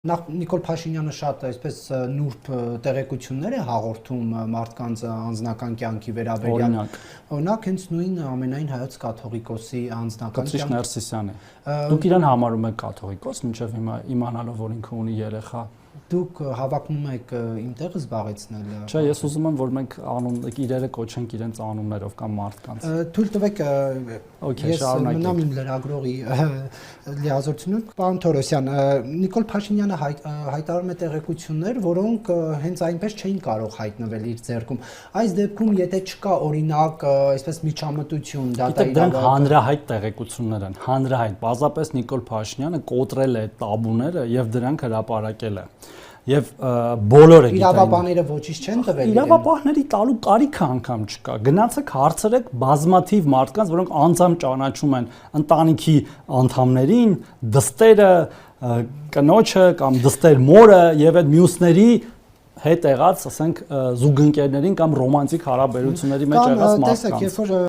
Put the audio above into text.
Նախ Նիկոլ Փաշինյանը շատ այսպես նուրբ տեղեկություններ է հաղորդում մարդկանց անձնական կյանքի վերաբերյալ։ Օրինակ հենց նույն ամենայն հայոց կաթողիկոսի անձնական կյանքի Ներսիսյանը։ Դուք իրան համարում եք կաթողիկոս, մինչև հիմա իմանալով որ ինքը ունի երեխա։ Դուք հավակնում եք իմ տեղը զբաղեցնել։ Չէ, ես ուզում եմ որ մենք իրերը կոչենք իրենց անուններով կամ մարդկանց։ Թույլ տվեք ես մնամ իմ լրագրողի լիազորությունում։ Պարոն Թորոսյան, Նիկոլ Փաշինյանը հայտարարում է տեղեկություններ, որոնք հենց այնպես չէին կարող հայտնվել իր ձեռքում։ Այս դեպքում եթե չկա օրինակ, այսպես միջամտություն, դրանք հանրահայտ տեղեկություններ են, հանրահայտ, պարզապես Նիկոլ Փաշինյանը կոտրել է տաբուները եւ դրանք հրապարակել է։ Եվ բոլորը գիտեն։ Իրավաբանները ոչինչ չեն տվել։ Իրավաբանների տալու կարիքը անգամ չկա։ Գնացեք հարցրեք բազմաթիվ մարդկանց, որոնք անձամբ ճանաչում են ընտանիքի անդամներին, դստերը, կնոջը կամ դստեր մորը եւ այդ մյուսների հետ եղած, ասենք, զուգընկերներին կամ ռոմանտիկ հարաբերությունների մեջ եղած մարդկանց։ Տեսեք, երբ որ